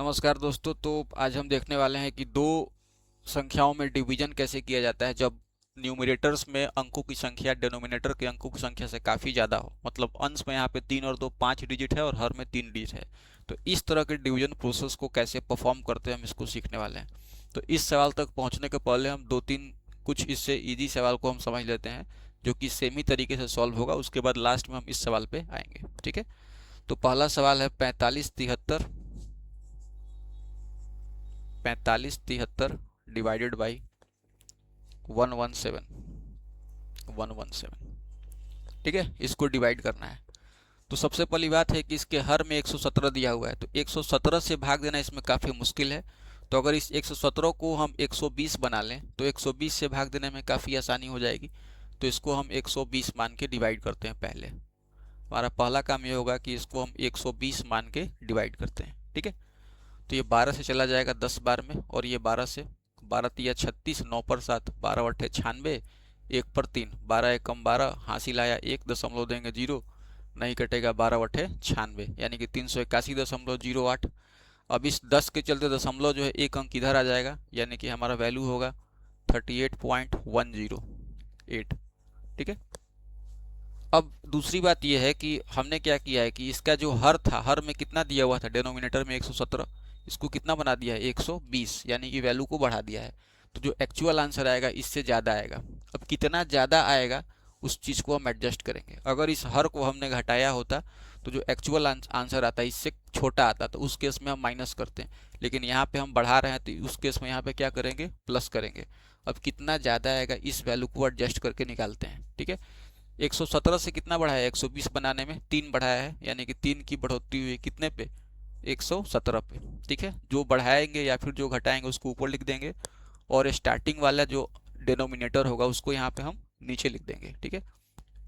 नमस्कार दोस्तों। तो आज हम देखने वाले हैं कि दो संख्याओं में डिवीजन कैसे किया जाता है जब न्यूमरेटर्स में अंकों की संख्या डिनोमिनेटर के अंकों की संख्या से काफ़ी ज़्यादा हो। मतलब अंश में यहाँ पे 3 और 2 5 डिजिट है और हर में 3 डिजिट है। तो इस तरह के डिवीजन प्रोसेस को कैसे परफॉर्म करते हैं हम इसको सीखने वाले हैं। तो इस सवाल तक पहुँचने के पहले हम दो तीन कुछ इससे ईजी सवाल को हम समझ लेते हैं जो कि सेम ही तरीके से सॉल्व होगा। उसके बाद लास्ट में हम इस सवाल पे आएंगे। ठीक है। तो पहला सवाल है 4573 डिवाइडेड बाई 117। ठीक है, इसको डिवाइड करना है। तो सबसे पहली बात है कि इसके हर में 117 दिया हुआ है, तो 117 से भाग देना इसमें काफ़ी मुश्किल है। तो अगर इस 117 को हम 120 बना लें तो 120 से भाग देने में काफ़ी आसानी हो जाएगी। तो इसको हम 120 मान के डिवाइड करते हैं। पहले हमारा पहला काम ये होगा कि इसको हम 120 मान के डिवाइड करते हैं। ठीक है। तो ये 12 से चला जाएगा 10 बार में, और ये 12 से 12 तिया 36, 9 पर 7, 12 अट्ठे 96, 1 पर 3, 12 एकम 12, हासिल आया 1 दशमलव देंगे 0, नहीं कटेगा 12 अट्ठे 96, यानी कि 381.08। अब इस 10 के चलते दशमलव जो है एक अंक इधर आ जाएगा, यानी कि हमारा वैल्यू होगा 38.108। ठीक है। अब दूसरी बात यह है कि हमने क्या किया है कि इसका जो हर था, हर में कितना दिया हुआ था डिनोमिनेटर में 117, इसको कितना बना दिया है 120, यानी कि वैल्यू को बढ़ा दिया है। तो जो एक्चुअल आंसर आएगा इससे ज़्यादा आएगा। अब कितना ज़्यादा आएगा उस चीज़ को हम एडजस्ट करेंगे। अगर इस हर को हमने घटाया होता तो जो एक्चुअल आंसर आता है इससे छोटा आता, तो उस केस में हम माइनस करते हैं। लेकिन यहाँ पे हम बढ़ा रहे हैं तो उस केस में यहाँ पे क्या करेंगे, प्लस करेंगे। अब कितना ज़्यादा आएगा इस वैल्यू को एडजस्ट करके निकालते हैं। ठीक है। 117 से कितना बढ़ाया है, 120 बनाने में 3 बढ़ाया है, यानी कि 3 की बढ़ोतरी हुई कितने पे, 117 पे। ठीक है। जो बढ़ाएंगे या फिर जो घटाएंगे उसको ऊपर लिख देंगे, और स्टार्टिंग वाला जो डिनोमिनेटर होगा उसको यहाँ पे हम नीचे लिख देंगे। ठीक है।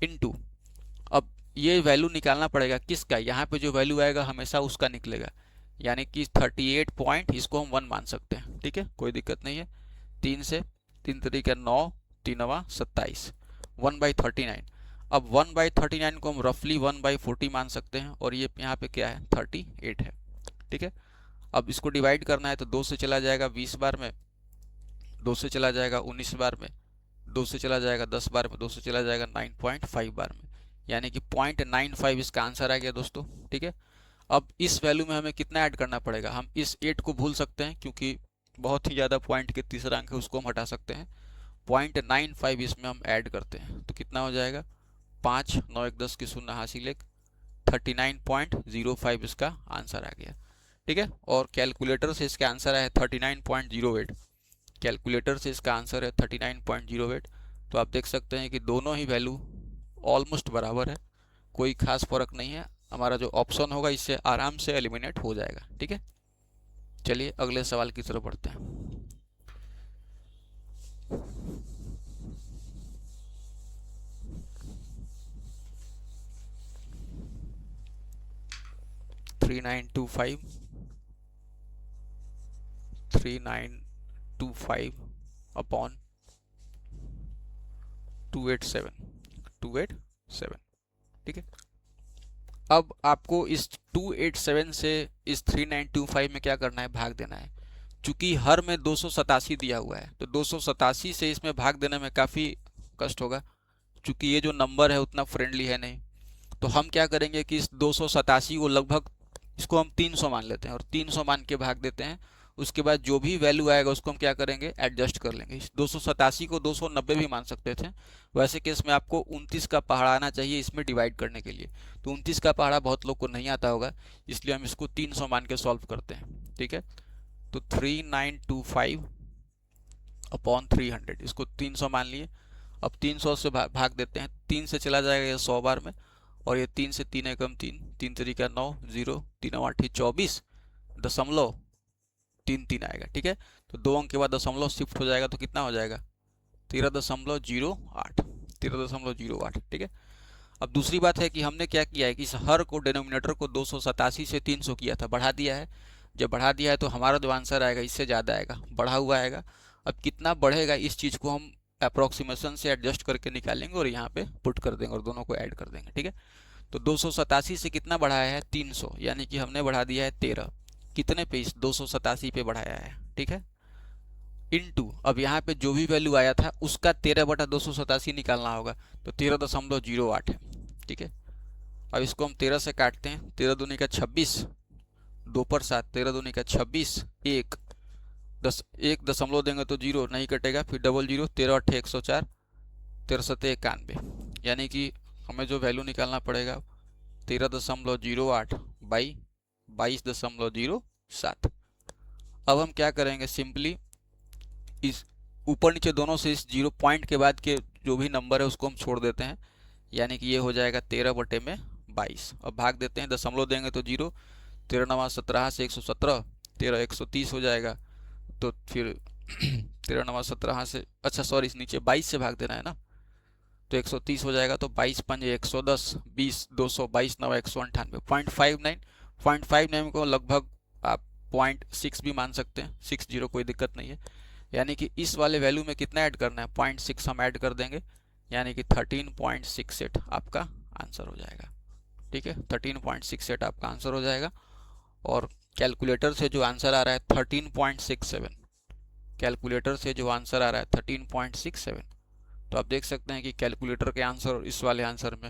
इनटू, अब ये वैल्यू निकालना पड़ेगा किसका, यहाँ पे जो वैल्यू आएगा हमेशा उसका निकलेगा, यानी कि 38 पॉइंट, इसको हम 1 मान सकते हैं। ठीक है, कोई दिक्कत नहीं है। 3 से 3 तरीका 9, 3 27, 1/39। अब 1/39 को हम रफली 1/40 मान सकते हैं, और ये यहाँ पे क्या है 38 है। ठीक है। अब इसको डिवाइड करना है तो 2 से चला जाएगा 20 बार में, 2 से चला जाएगा 19 बार में, 2 से चला जाएगा 10 बार में, 2 से चला जाएगा 9.5 बार में, यानी कि 0.95 इसका आंसर आ गया दोस्तों। ठीक है। अब इस वैल्यू में हमें कितना ऐड करना पड़ेगा, हम इस 8 को भूल सकते हैं क्योंकि बहुत ही ज़्यादा पॉइंट के तीसरा अंक है, उसको हम हटा सकते हैं। 0.95 इसमें हम ऐड करते हैं तो कितना हो जाएगा, 5 9 1 10 की शून्य हासिल 1, 39.05 इसका आंसर आ गया। ठीक है। और कैलकुलेटर से इसका आंसर है 39.08। कैलकुलेटर से इसका आंसर है 39.08। तो आप देख सकते हैं कि दोनों ही वैल्यू ऑलमोस्ट बराबर है, कोई खास फर्क नहीं है। हमारा जो ऑप्शन होगा इससे आराम से एलिमिनेट हो जाएगा। ठीक है। चलिए अगले सवाल की तरफ बढ़ते हैं। 3925 अपॉन 287। ठीक है। अब आपको इस 287 से इस 3925 में क्या करना है, भाग देना है। चूंकि हर में 287 दिया हुआ है तो 287 से इसमें भाग देने में काफ़ी कष्ट होगा, चूंकि ये जो नंबर है उतना फ्रेंडली है नहीं। तो हम क्या करेंगे कि इस 287 को लगभग, इसको हम 300 मान लेते हैं और 300 मान के भाग देते हैं। उसके बाद जो भी वैल्यू आएगा उसको हम क्या करेंगे, एडजस्ट कर लेंगे। इस 287 को 290 भी मान सकते थे। वैसे केस में आपको 29 का पहाड़ा आना चाहिए इसमें डिवाइड करने के लिए। तो 29 का पहाड़ा बहुत लोग को नहीं आता होगा, इसलिए हम इसको 300 मान के सॉल्व करते हैं। ठीक है। तो 3925 अपॉन 300, इसको 300 मान लिए। अब 300 से भाग देते हैं, 3 से चला जाएगा ये 100 बार में, और ये 3 से 3 एकम 3, 3 तरीका 9, 0, 3 8 24 दशमलव 3 आएगा। ठीक है। तो 2 अंक के बाद दशमलव शिफ्ट हो जाएगा तो कितना हो जाएगा 13.08, 13.08। ठीक है। अब दूसरी बात है कि हमने क्या किया है कि इस हर को डिनोमिनेटर को 287 से 300 किया था, बढ़ा दिया है। जब बढ़ा दिया है तो हमारा जो आंसर आएगा इससे ज़्यादा आएगा, बढ़ा हुआ आएगा। अब कितना बढ़ेगा इस चीज़ को हम अप्रोक्सीमेशन से एडजस्ट करके निकालेंगे और यहाँ पे पुट कर देंगे और दोनों को ऐड कर देंगे। ठीक है। तो 287 से कितना बढ़ाया है 300, यानी कि हमने बढ़ा दिया है 13। कितने पे, इस 287 पे बढ़ाया है, ठीक है। इनटू अब यहाँ पे जो भी वैल्यू आया था उसका 13/287 निकालना होगा, तो 13.08 है, ठीक है। अब इसको हम 13 से काटते हैं, 13 दूनी का 26, 2 पर 7, 13 दूनी का 26, 1 10, 1 दशमलव देंगे तो 0 नहीं कटेगा, फिर डबल 0, 13 8 104, 13 7 91, यानी कि हमें जो वैल्यू निकालना पड़ेगा 13.08 बाई 22.07। अब हम क्या करेंगे, सिंपली इस ऊपर नीचे दोनों से इस 0 पॉइंट के बाद के जो भी नंबर है उसको हम छोड़ देते हैं, यानी कि ये हो जाएगा 13/22। अब भाग देते हैं, दशमलव देंगे तो 0, 13 9 17 से 117, 13 130 हो जाएगा, तो फिर 13 9 17 से, अच्छा सॉरी, इस नीचे 22 से भाग देना है ना, तो 130 हो जाएगा, तो 22 पंजे 110, 20 200, 22 9 198, 0.59, 0.59 को लगभग आप 0.6 भी मान सकते हैं, 60, कोई दिक्कत नहीं है। यानी कि इस वाले वैल्यू में कितना ऐड करना है, 0.6 हम ऐड कर देंगे, यानी कि 13.68 आपका आंसर हो जाएगा, ठीक है। 13.68 आपका आंसर हो जाएगा। और कैलकुलेटर से जो आंसर आ रहा है 13.67, कैलकुलेटर से जो आंसर आ रहा है 13.67, तो आप देख सकते हैं कि कैलकुलेटर के आंसर और इस वाले आंसर में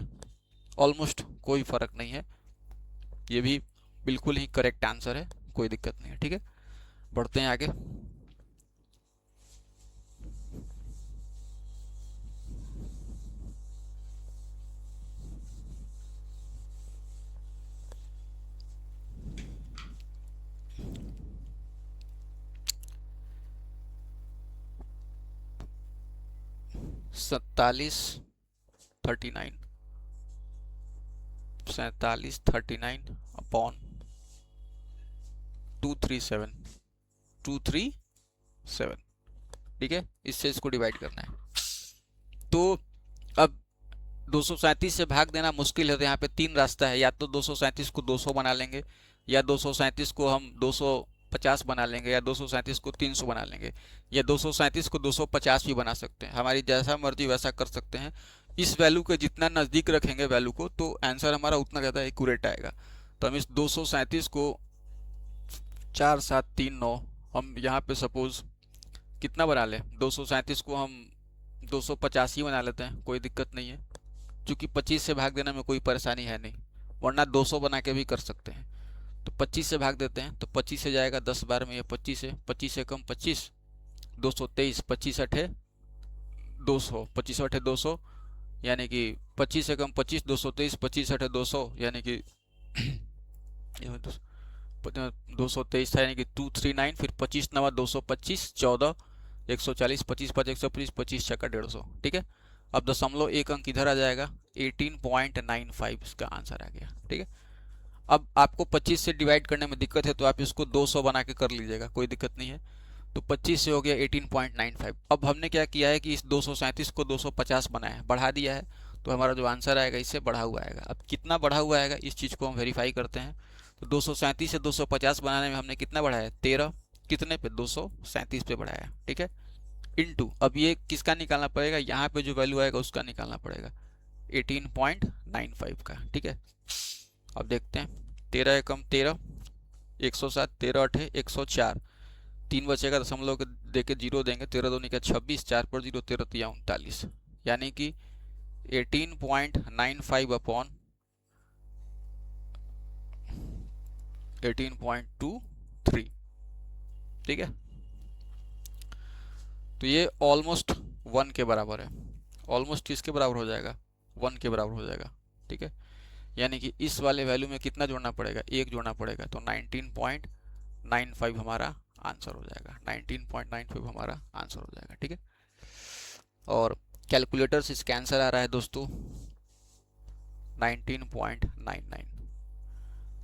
ऑलमोस्ट कोई फ़र्क नहीं है, ये भी बिल्कुल ही करेक्ट आंसर है, कोई दिक्कत नहीं है, ठीक है। बढ़ते हैं आगे। सैतालीस 39, 37 39 अपॉन 237, 237, ठीक है, इससे इसको डिवाइड करना है। तो अब 237 से भाग देना मुश्किल है, तो यहाँ पे 3 रास्ता है, या तो 237 को 200 बना लेंगे, या 237 को हम 250 बना लेंगे, या 237 को 300 बना लेंगे, या 237 को 250 भी बना सकते हैं, हमारी जैसा मर्जी वैसा कर सकते हैं। इस वैल्यू के जितना नज़दीक रखेंगे वैल्यू को, तो आंसर हमारा उतना ज़्यादा एक्यूरेट आएगा। तो हम इस 237 को 4 7 3 9, हम यहाँ पे सपोज कितना बना लें, 237 को हम 250 ही बना लेते हैं, कोई दिक्कत नहीं है, क्योंकि 25 से भाग देने में कोई परेशानी है नहीं, वरना 200 बना के भी कर सकते हैं। तो 25 से भाग देते हैं, तो 25 से जाएगा 10 बार में, ये 25 है, 25 से कम 25, 223, 25 अठे 200, 25 अठे 200, यानी कि 25 से कम 25, 223, 25 अठे 200, यानी कि 223 था, यानी कि 239, फिर 25 नवा 225, 14, 140, 25 5 125, 25 छक्का 150, ठीक है। अब दशमलव एक अंक इधर आ जाएगा, 18.95 इसका आंसर आ गया, ठीक है। अब आपको 25 से डिवाइड करने में दिक्कत है, तो आप इसको 200 बना के कर लीजिएगा, कोई दिक्कत नहीं है। तो 25 से हो गया 18.95। अब हमने क्या किया है कि इस 237 को 250 बनाया है, बढ़ा दिया है, तो हमारा जो आंसर आएगा इससे बढ़ा हुआ आएगा। अब कितना बढ़ा हुआ आएगा, इस चीज़ को हम वेरीफाई करते हैं। तो 237 से 250 बनाने में हमने कितना बढ़ाया, 13, कितने पे, 237 पे बढ़ाया, ठीक है। इनटू अब ये किसका निकालना पड़ेगा, यहाँ पे जो वैल्यू आएगा उसका निकालना पड़ेगा, 18.95 का, ठीक है। अब देखते हैं, 13 एकम 13, 107, 13 अठे 104, 3 बचेगा, दशमलव के दे के 0 देंगे, 13 दूनी का 26, 4 पर 0, 13 तिया 39, यानी कि 18.95 अपॉन 18.23, ठीक है। तो ये ऑलमोस्ट 1 के बराबर है, ऑलमोस्ट किसके बराबर हो जाएगा, 1 के बराबर हो जाएगा, ठीक है। यानी कि इस वाले वैल्यू में कितना जोड़ना पड़ेगा, 1 जोड़ना पड़ेगा, तो 19.95 हमारा आंसर हो जाएगा, 19.95 हमारा आंसर हो जाएगा, ठीक है। और कैलकुलेटर से इसका आंसर आ रहा है दोस्तों 19.99,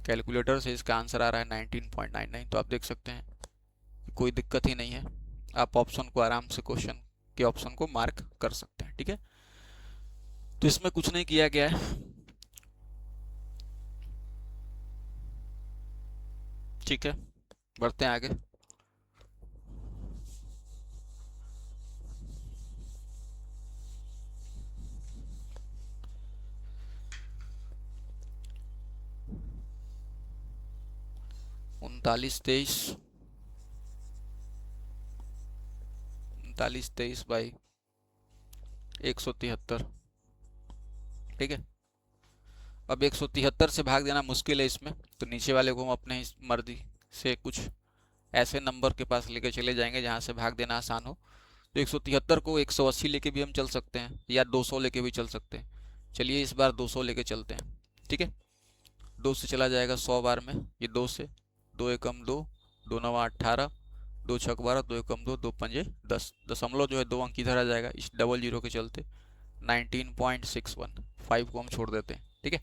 कैलकुलेटर से इसका आंसर आ रहा है 19.99। तो आप देख सकते हैं कोई दिक्कत ही नहीं है, आप ऑप्शन को आराम से, क्वेश्चन के ऑप्शन को मार्क कर सकते हैं, ठीक है। तो इसमें कुछ नहीं किया गया है, ठीक है। बढ़ते हैं आगे। 3923 बाई 173। ठीक है, अब 173 से भाग देना मुश्किल है इसमें, तो नीचे वाले को हम अपने मर्जी से कुछ ऐसे नंबर के पास लेके चले जाएंगे जहाँ से भाग देना आसान हो। तो 173 को 180 लेके भी हम चल सकते हैं या 200 लेके भी चल सकते हैं। चलिए इस बार 200 लेके चलते हैं। ठीक है, 2 से चला जाएगा 100 बार में, ये 2 से, 2 एकम 2, 2 नवा 18, 2 छक 12, 2 एकम 2, 2 पंजे 10, दशमलव जो है 2 अंक इधर आ जाएगा इस डबल जीरो के चलते। 19.61, 5 को हम छोड़ देते हैं। ठीक है,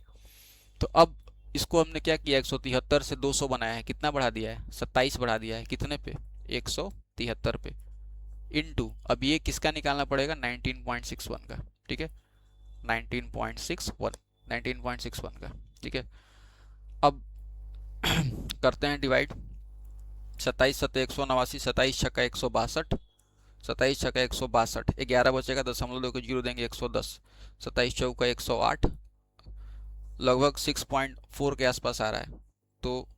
तो अब इसको हमने क्या किया, 173 से 200 बनाया है, कितना बढ़ा दिया है, 27 बढ़ा दिया है, कितने पे, 173 पे, इनटू अब ये किसका निकालना पड़ेगा, 19.61 का। ठीक है, 19.61 का। ठीक है, अब करते हैं डिवाइड। 27 सत्ते 189, 27 छक्का 162, 27 छक्का 162, 11 बचेगा, दशमलव 2 को जीरो देंगे 110, 27 चौका 108, लगभग 6.4 के आसपास आ रहा है। तो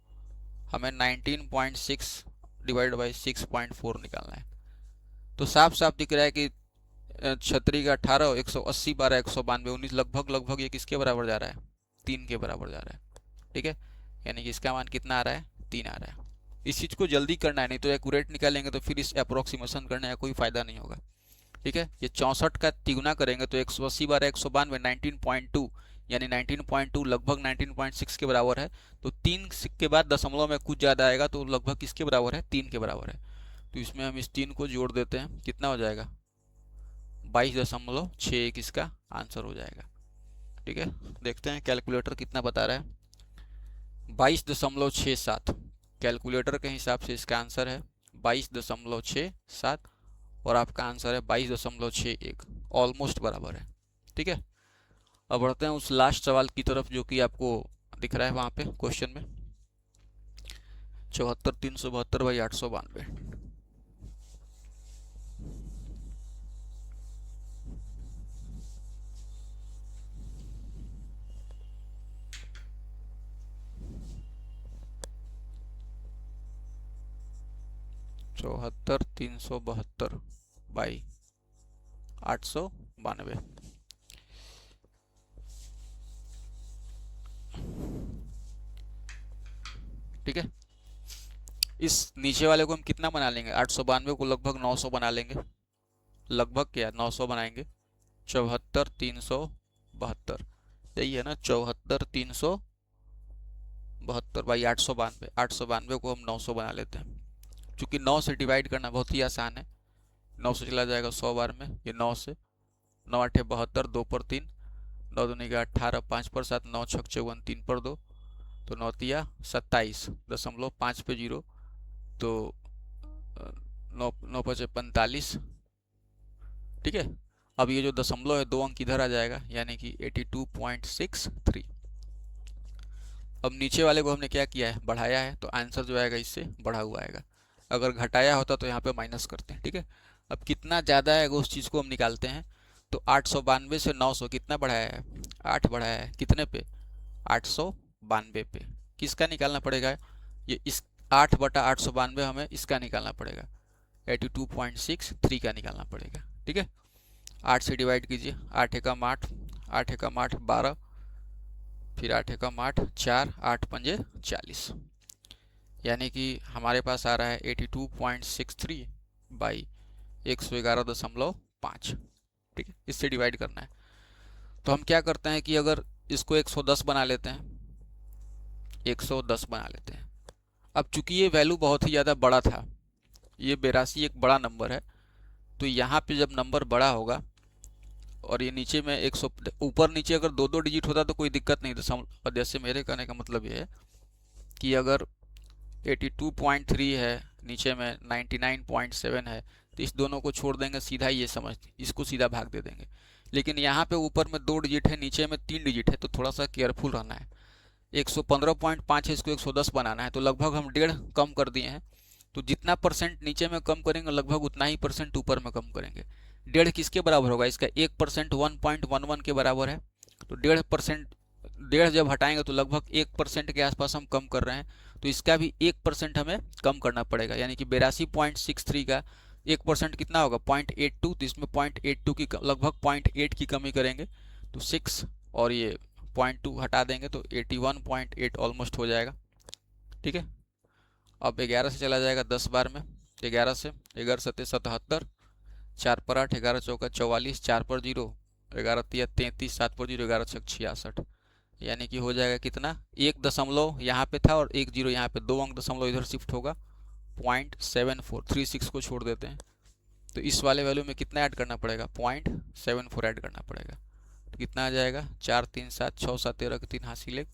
हमें 19.6 डिवाइड बाई 6.4 निकालना है। तो साफ साफ दिख रहा है कि छतरी का 18, 180, 12, 192, 19, लगभग ये किसके बराबर जा रहा है, 3 के बराबर जा रहा है। ठीक है, यानी कि इसका मान कितना आ रहा है, 3 आ रहा है। इस चीज़ को जल्दी करना है, नहीं तो एक्यूरेट निकालेंगे तो फिर इस अप्रोक्सीमेशन करने का कोई फ़ायदा नहीं होगा। ठीक है, ये 64 का तिगुना करेंगे तो 180 12 192, 19.2, यानी 19.2 लगभग 19.6 के बराबर है। तो 3 के बाद दशमलव में कुछ ज़्यादा आएगा तो लगभग किसके बराबर है, 3 के बराबर है। तो इसमें हम इस 3 को जोड़ देते हैं, कितना हो जाएगा, 22.61 इसका आंसर हो जाएगा। ठीक है, देखते हैं कैलकुलेटर कितना बता रहा है, 22.67। कैलकुलेटर के हिसाब से इसका आंसर है 22.67 और आपका आंसर है 22.61, ऑलमोस्ट बराबर है। ठीक है, अब बढ़ते हैं उस लास्ट सवाल की तरफ जो कि आपको दिख रहा है वहाँ पे क्वेश्चन में, 74 372 बाई 892। चौहत्तर 372 बाई 892। ठीक है, इस नीचे वाले को हम कितना बना लेंगे, 892 को लगभग 900 बना लेंगे, लगभग क्या 900 बनाएंगे, 74 372, यही है ना, 74 372 बाई 892, 892 को हम 900 बना लेते हैं। चूँकि 9 से डिवाइड करना बहुत ही आसान है, 9 से चला जाएगा 100 बार में, ये 9 से, 9 8 72, 2 पर 3, 9 दूनी का 18, 5 पर 7, 9 छक 54, 3 पर 2, तो 9 तिया 27, दशमलव 5 पे 0, तो 9 5 45। ठीक है, अब ये जो दशमलव है 2 अंक इधर आ जाएगा, यानी कि 82.63। अब नीचे वाले को हमने क्या किया है, बढ़ाया है, तो आंसर जो आएगा इससे बढ़ा हुआ आएगा। अगर घटाया होता तो यहाँ पे माइनस करते हैं। ठीक है, अब कितना ज़्यादा है उस चीज़ को हम निकालते हैं। तो 892 से 900 कितना बढ़ाया है, 8 बढ़ाया है, कितने पे, 892 पे। किसका निकालना पड़ेगा, ये इस 8 बटा 892 हमें इसका निकालना पड़ेगा, 82.63 का निकालना पड़ेगा। ठीक है, 8 से डिवाइड कीजिए, 8 एकम 8, 8 एकम 8 12, फिर 8 एकम 8 4, 8 पंजे 40, यानी कि हमारे पास आ रहा है 82.63 बाई 111.5। ठीक है, इससे डिवाइड करना है। तो हम क्या करते हैं कि अगर इसको 110 बना लेते हैं, 110 बना लेते हैं। अब चूंकि ये वैल्यू बहुत ही ज़्यादा बड़ा था, ये 82 एक बड़ा नंबर है, तो यहाँ पे जब नंबर बड़ा होगा और ये नीचे में 100, ऊपर नीचे अगर 2-2 डिजिट होता तो कोई दिक्कत नहीं था। जैसे मेरे कहने का मतलब ये है कि अगर 82.3 है, नीचे में 99.7 है, तो इस दोनों को छोड़ देंगे, सीधा ये समझ, इसको सीधा भाग दे देंगे। लेकिन यहाँ पे ऊपर में 2 डिजिट है, नीचे में 3 डिजिट है, तो थोड़ा सा केयरफुल रहना है। 115.5 है, इसको 110 बनाना है, तो लगभग हम 1.5 कम कर दिए हैं। तो जितना परसेंट नीचे में कम करेंगे लगभग उतना ही परसेंट ऊपर में कम करेंगे। 1.5 किसके बराबर होगा, इसका 1% 1.11 के बराबर है। तो 1.5% 1.5 जब हटाएंगे तो लगभग 1% के आसपास हम कम कर रहे हैं। तो इसका भी 1% हमें कम करना पड़ेगा, यानी कि 82.63 का 1% कितना होगा 0.82, तो इसमें 0.82 की लगभग 0.8 की कमी करेंगे तो 6 और ये 0.2 हटा देंगे तो 81.8 ऑलमोस्ट हो जाएगा। ठीक है, अब 11 से चला जाएगा 10 बार में, 11 से 11 सत्ते 77, 4 पर 8, 11 चौका 44, 4 पर 0, 11 तिया 33, 7 पर 0, 11 छक 66, यानी कि हो जाएगा कितना, एक दशमलव यहाँ पे था और एक जीरो यहाँ पे, 2 अंक दशमलव इधर शिफ्ट होगा, 0.7436 को छोड़ देते हैं तो इस वाले वैल्यू में कितना ऐड करना पड़ेगा 0.74 ऐड करना पड़ेगा, तो कितना आ जाएगा 4 3 7 6 7 13 3 हासिल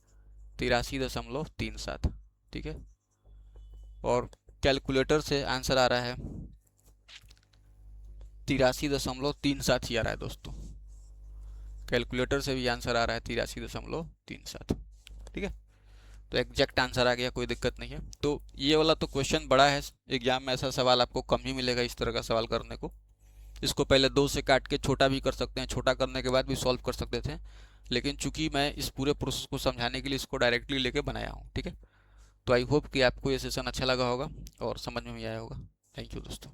83.37। ठीक है, और कैलकुलेटर से आंसर आ रहा है 83.37 ही आ रहा है दोस्तों, कैलकुलेटर से भी आंसर आ रहा है 83.37। ठीक है, तो एग्जैक्ट आंसर आ गया, कोई दिक्कत नहीं है। तो ये वाला तो क्वेश्चन बड़ा है, एग्जाम में ऐसा सवाल आपको कम ही मिलेगा इस तरह का सवाल करने को। इसको पहले 2 से काट के छोटा भी कर सकते हैं, छोटा करने के बाद भी सॉल्व कर सकते थे, लेकिन चूंकि मैं इस पूरे प्रोसेस को समझाने के लिए इसको डायरेक्टली लेके बनाया हूँ। ठीक है, तो आई होप कि आपको ये सेशन अच्छा लगा होगा और समझ में भी आया होगा। थैंक यू दोस्तों।